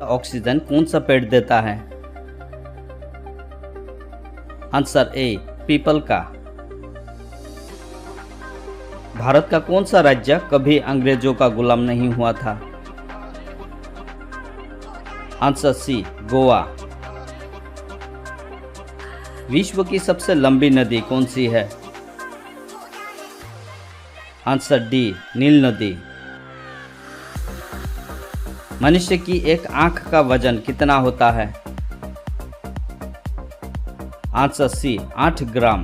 Oxygen कौन सा पेड़ देता है? आंसर ए पीपल का। भारत का कौन सा राज्य कभी अंग्रेजों का गुलाम नहीं हुआ था? Answer C Goa. विश्व की सबसे लंबी नदी कौन सी है? आंसर डी नील नदी। मनुष्य की एक आंख का वजन कितना होता है? आंसर सी 8 ग्राम।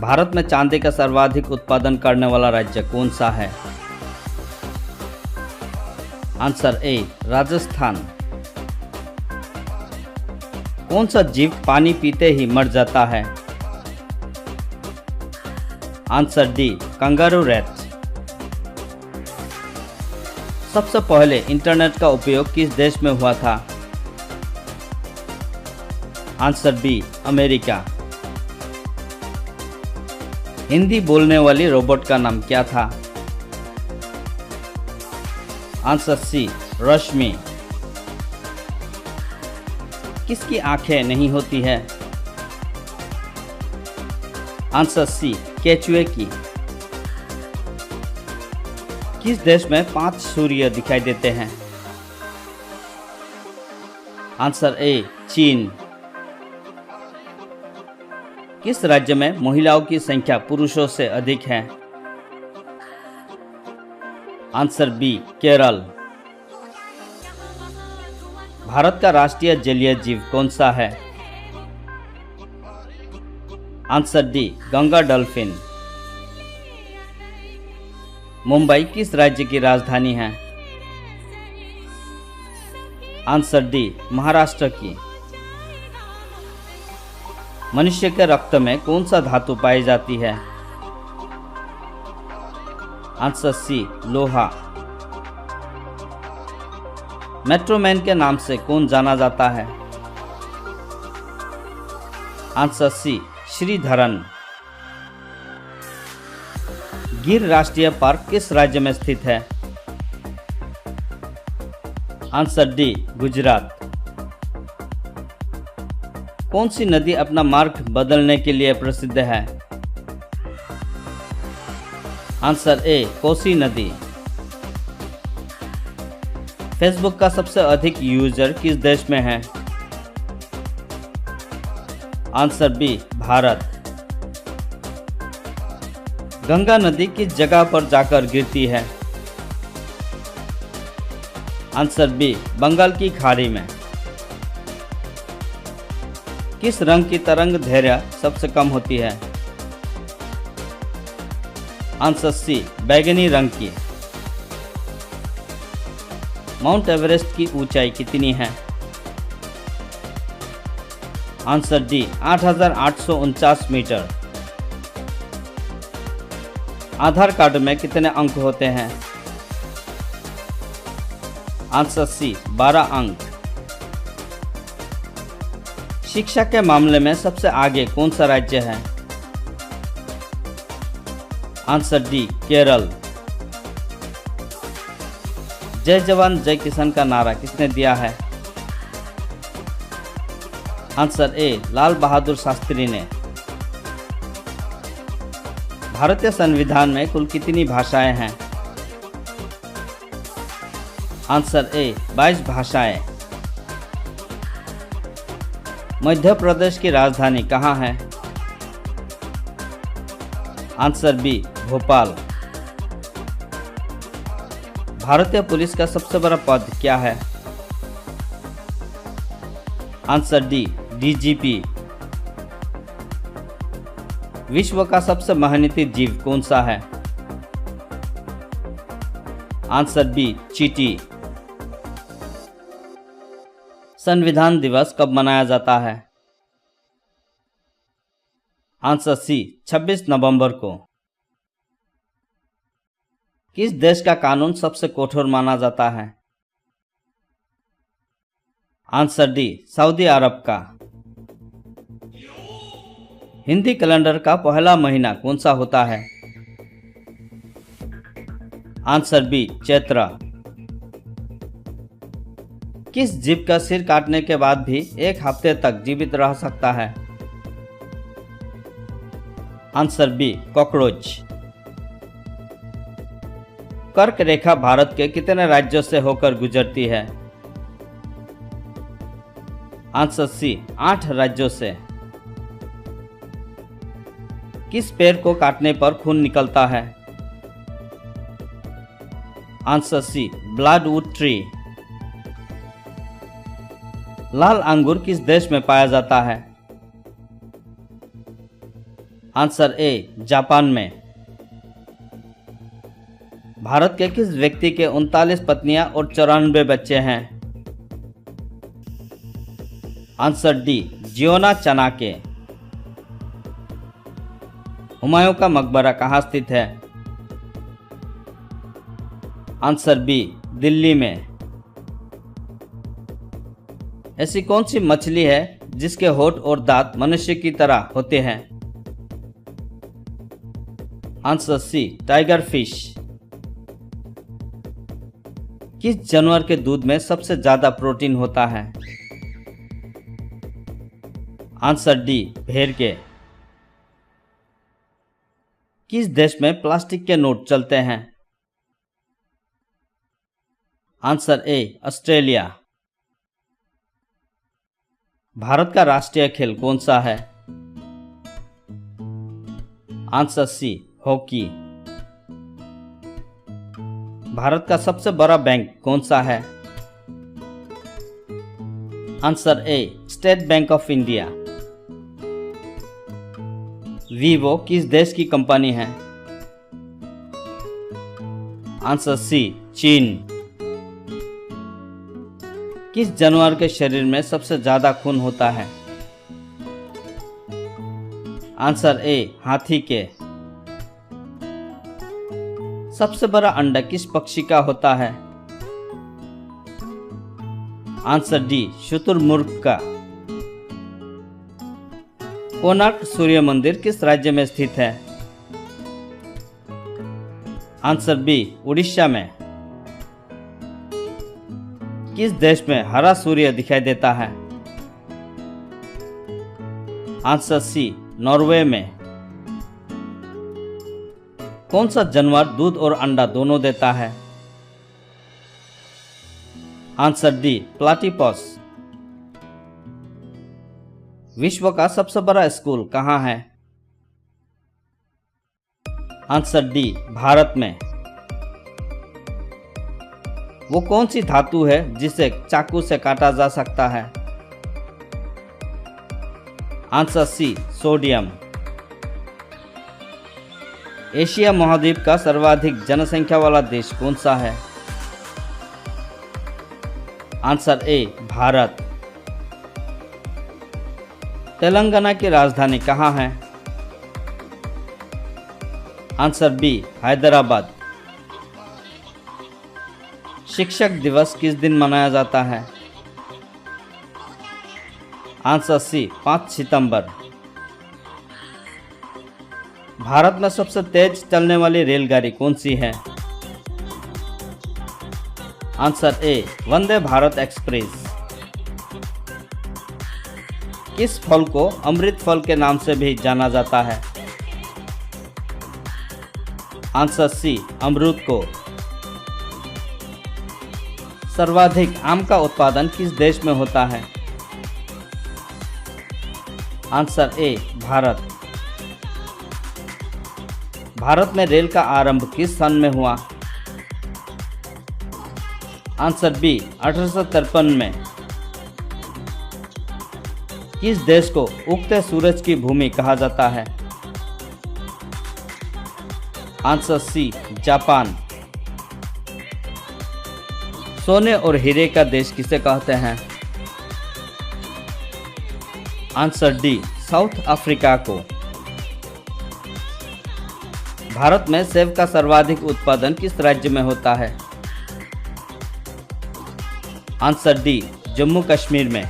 भारत में चांदी का सर्वाधिक उत्पादन करने वाला राज्य कौन सा है? आंसर ए राजस्थान। कौन सा जीव पानी पीते ही मर जाता है? Answer D kangaroo rat. सबसे पहले इंटरनेट का उपयोग किस देश में हुआ था? Answer B America. हिंदी बोलने वाली रोबोट का नाम क्या था? आंसर सी रश्मि। किसकी आंखें नहीं होती है? आंसर सी केचुए की। किस देश में 5 सूर्य दिखाई देते हैं? आंसर ए चीन। किस राज्य में महिलाओं की संख्या पुरुषों से अधिक है? Answer B Kerala. भारत का राष्ट्रीय जलीय जीव कौन सा है? Answer D Ganga dolphin. Mumbai किस राज्य की राजधानी है? आंसर डी महाराष्ट्र की। मनुष्य के रक्त में कौन सा धातु पाई जाती है? आंसर सी लोहा। मेट्रो मैन के नाम से कौन जाना जाता है? Answer C Sreedharan. गिर राष्ट्रीय पार्क किस राज्य में स्थित है? Answer D Gujarat. कौन सी नदी अपना मार्ग बदलने के लिए प्रसिद्ध है? आंसर ए कोसी नदी। फेसबुक का सबसे अधिक यूजर किस देश में है? Answer B Bharat. गंगा नदी किस जगह पर जाकर गिरती है? आंसर बी बंगाल की खाड़ी में। किस रंग की तरंग दैर्घ्य सबसे कम होती है? आंसर सी बैंगनी रंग की। माउंट एवरेस्ट की ऊंचाई कितनी है? Answer D 8,849 metre. Aadhaar card में कितने अंक होते हैं? आंसर सी 12 अंक। शिक्षा के मामले में सबसे आगे कौन सा राज्य है? Answer D Kerala. जय जवान जय किसान का नारा किसने दिया है? आंसर ए लाल बहादुर शास्त्री ने। भारतीय संविधान में कुल कितनी भाषाएं हैं? आंसर ए 22 भाषाएं। मध्य प्रदेश की राजधानी कहाँ है? Answer B Bhopal. भारतीय पुलिस का सबसे बड़ा पद क्या है? Answer D DGP. विश्व का सबसे मेहनती जीव कौन सा है? आंसर बी चींटी। संविधान दिवस कब मनाया जाता है? आंसर सी 26 नवंबर को। किस देश का कानून सबसे कठोर माना जाता है? आंसर डी सऊदी अरब का। हिंदी कैलेंडर का पहला महीना कौन सा होता है? Answer B Chaitra. किस जीव का सिर काटने के बाद भी 1 हफ्ते तक जीवित रह सकता है? Answer B cockroach. कर्क रेखा भारत के कितने राज्यों से होकर गुजरती है? आंसर सी 8 राज्यों से। किस पेड़ को काटने पर खून निकलता है? आंसर सी ब्लडवुड ट्री। लाल अंगूर किस देश में पाया जाता है? आंसर ए जापान में। भारत के किस व्यक्ति के 39 पत्नियां और 94 बच्चे हैं? आंसर डी जियोना चाणक्य। हुमायूं का मकबरा कहाँ स्थित है? आंसर बी दिल्ली में। ऐसी कौन सी मछली है जिसके होंठ और दांत मनुष्य की तरह होते हैं? Answer C tiger fish. किस जानवर के दूध में सबसे ज्यादा प्रोटीन होता है? आंसर डी भेड़ के। किस देश में प्लास्टिक के नोट चलते हैं? Answer A Australia. भारत का राष्ट्रीय खेल कौन सा है? आंसर सी हॉकी। भारत का सबसे बड़ा बैंक कौन सा है? Answer A state bank of India. Vivo किस देश की कंपनी है? आंसर सी चीन। किस जानवर के शरीर में सबसे ज्यादा खून होता है? आंसर ए हाथी के। सबसे बड़ा अंडा किस पक्षी का होता है? आंसर डी शुतुरमुर्ग का। कोणार्क सूर्य मंदिर किस राज्य में स्थित है? आंसर बी उड़ीसा में। किस देश में हरा सूर्य दिखाई देता है? आंसर सी नॉर्वे में। कौन सा जानवर दूध और अंडा दोनों देता है? Answer D platypus. विश्व का सबसे बड़ा स्कूल कहाँ है? आंसर डी भारत में। वो कौन सी धातु है जिसे चाकू से काटा जा सकता है? Answer C sodium. एशिया महाद्वीप का सर्वाधिक जनसंख्या वाला देश कौन सा है? आंसर ए भारत। तेलंगाना की राजधानी कहाँ है? Answer B Hyderabad. शिक्षक दिवस किस दिन मनाया जाता है? आंसर सी 5 सितंबर। भारत में सबसे तेज चलने वाली रेलगाड़ी कौन सी है? आंसर ए वंदे भारत एक्सप्रेस। किस फल को अमृत फल के नाम से भी जाना जाता है? आंसर सी अमरूद को। सर्वाधिक आम का उत्पादन किस देश में होता है? आंसर ए भारत। भारत में रेल का आरंभ किस सन में हुआ? आंसर बी 1853 में। किस देश को उगते सूरज की भूमि कहा जाता है? Answer C Japan. सोने और हीरे का देश किसे कहते हैं? आंसर डी साउथ अफ्रीका को। भारत में सेब का सर्वाधिक उत्पादन किस राज्य में होता है? आंसर डी जम्मू कश्मीर में।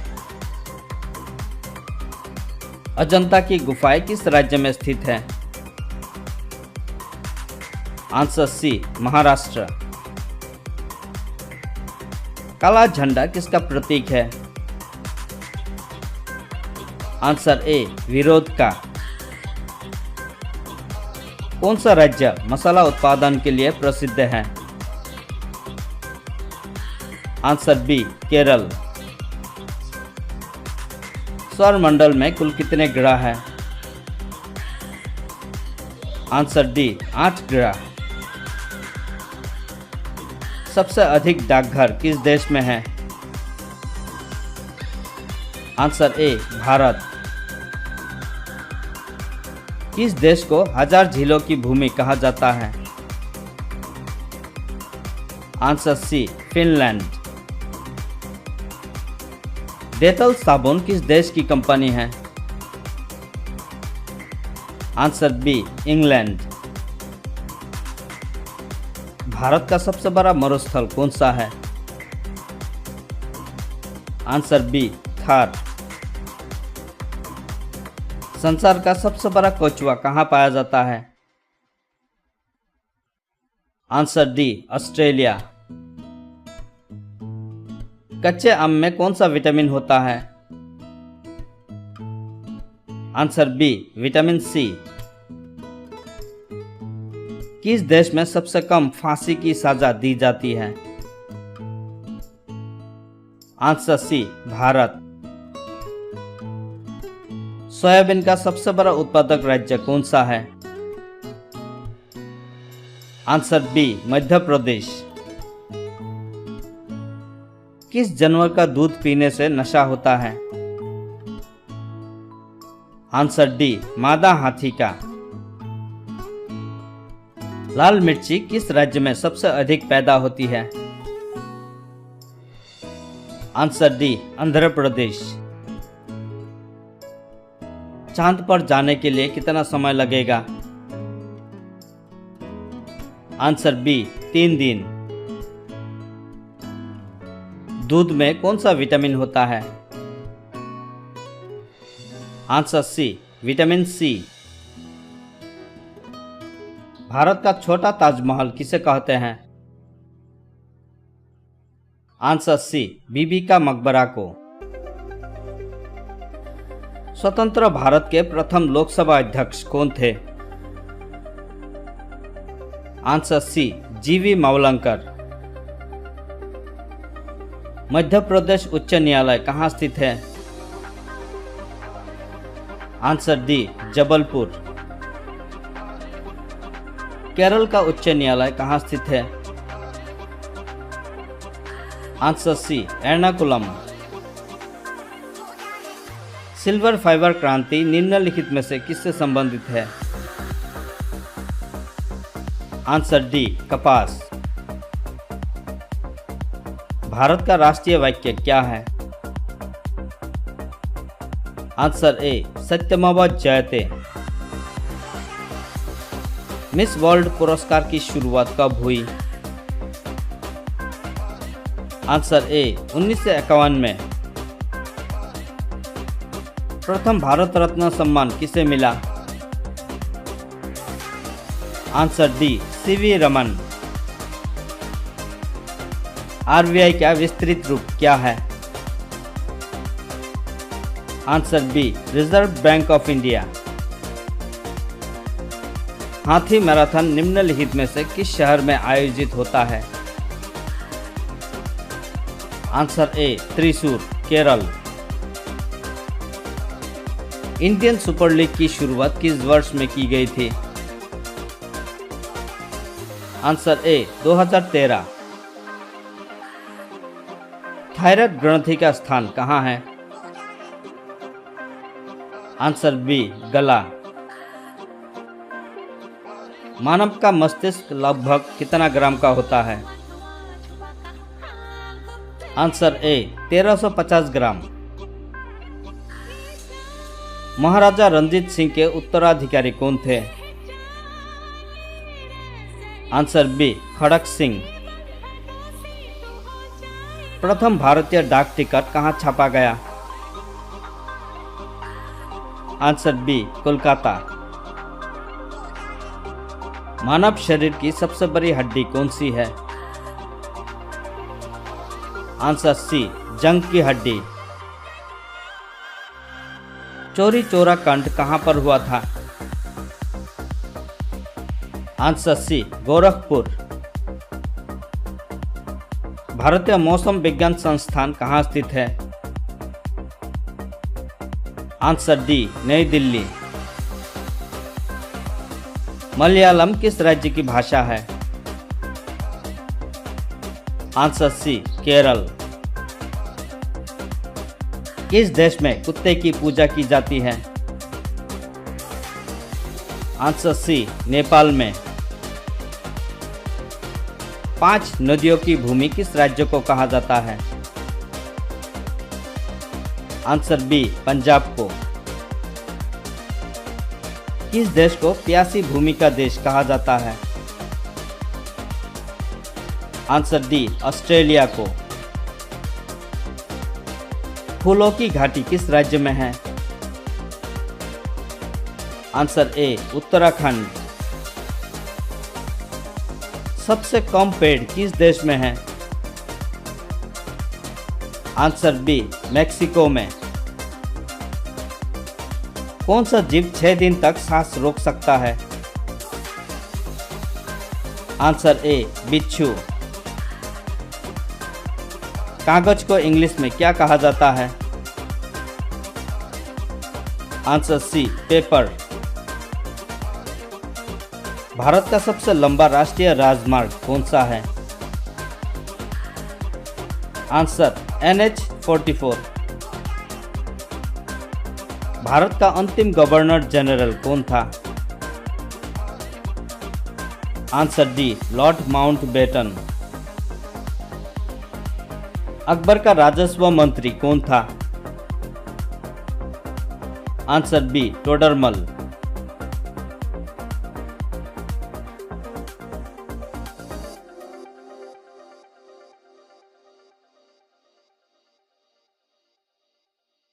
अजंता की गुफाएं किस राज्य में स्थित है? Answer C, Maharashtra. काला झंडा किसका प्रतीक है? आंसर ए, विरोध का। कौन सा राज्य मसाला उत्पादन के लिए प्रसिद्ध है? Answer B, Kerala. सौरमंडल में कुल कितने ग्रह हैं? आंसर डी, 8 ग्रह। सबसे अधिक डाकघर किस देश में है? आंसर ए, भारत। किस देश को 1000 झीलों की भूमि कहा जाता है? आंसर सी, फिनलैंड। डेटॉल साबुन किस देश की कंपनी है? Answer B, England. भारत का सबसे बड़ा मरुस्थल कौन सा है? Answer B, Thar. संसार का सबसे बड़ा कछुआ कहाँ पाया जाता है? Answer D, Australia. कच्चे आम में कौन सा विटामिन होता है? Answer B, vitamin C. किस देश में सबसे कम फांसी की सजा दी जाती है? आंसर सी, भारत। सोयाबीन का सबसे बड़ा उत्पादक राज्य कौन सा है? Answer B, Madhya Pradesh. किस जानवर का दूध पीने से नशा होता है? आंसर डी, मादा हाथी का। लाल मिर्ची किस राज्य में सबसे अधिक पैदा होती है? Answer D, Andhra Pradesh. चांद पर जाने के लिए कितना समय लगेगा? आंसर बी, 3 दिन। दूध में कौन सा विटामिन होता है? Answer C, vitamin C. Bharat का छोटा ताजमहल किसे कहते हैं? आंसर सी, बीबी का मकबरा को। स्वतंत्र भारत के प्रथम लोकसभा अध्यक्ष कौन थे? आंसर सी, जीवी मावलंकर। मध्य प्रदेश उच्च न्यायालय कहाँ स्थित है? Answer D, Jabalpur. केरल का उच्च न्यायालय कहाँ स्थित है? Answer C, Ernakulam. Silver fiber क्रांति निम्नलिखित में से किससे संबंधित है? आंसर डी, कपास। भारत का राष्ट्रीय वाक्य क्या है? आंसर ए, सत्यमेव जयते। मिस वर्ल्ड पुरस्कार की शुरुआत कब हुई? आंसर ए, 1951 में। प्रथम भारत रत्न सम्मान किसे मिला? Answer D, CV Raman. RBI का विस्तृत रूप क्या है? Answer B, reserve bank of India. हाथी मैराथन निम्नलिखित में से किस शहर में आयोजित होता है? Answer A, Thrissur, Kerala. Indian super league की शुरुआत किस वर्ष में की गई थी? Answer A, 2013। थायराइड ग्रंथि का स्थान कहाँ है? आंसर बी, गला। मानव का मस्तिष्क लगभग कितना ग्राम का होता है? आंसर ए, 1350 ग्राम। महाराजा रणजीत सिंह के उत्तराधिकारी कौन थे? आंसर बी, खड़क सिंह। प्रथम भारतीय डाक टिकट कहाँ छापा गया? Answer B Kolkata. मानव शरीर की सबसे बड़ी हड्डी कौन सी है? आंसर सी जंघ की हड्डी। चौरी चौरा कांड कहां पर हुआ था? Answer C Gorakhpur. भारतीय मौसम विज्ञान संस्थान कहां स्थित है? आंसर डी नई दिल्ली। मलयालम किस राज्य की भाषा है? Answer C Kerala. किस देश में कुत्ते की पूजा की जाती है? आंसर सी नेपाल में। 5 नदियों की भूमि किस राज्य को कहा जाता है? आंसर बी पंजाब को। किस देश को प्यासी भूमि का देश कहा जाता है? आंसर डी ऑस्ट्रेलिया को। फूलों की घाटी किस राज्य में है? आंसर ए उत्तराखंड। सबसे कम पेड़ किस देश में है? आंसर बी मैक्सिको में। कौन सा जीव 6 दिन तक सांस रोक सकता है? आंसर ए बिच्छू। कागज को इंग्लिश में क्या कहा जाता है? Answer C paper. भारत का सबसे लंबा राष्ट्रीय राजमार्ग कौन सा है? Answer NH-44। भारत का अंतिम गवर्नर जनरल कौन था? Answer D lord Mountbatten. Akbar का राजस्व मंत्री कौन था? Answer B Todarmal.